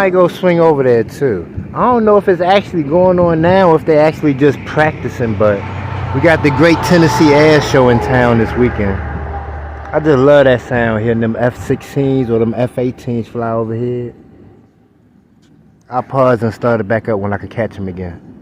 might go swing over there too. I don't know if it's actually going on now or if they're actually just practicing, but we got the Great Tennessee Air Show in town this weekend. I just love that sound, hearing them F-16s or them F-18s fly overhead. I'll pause and start it back up when I can catch them again.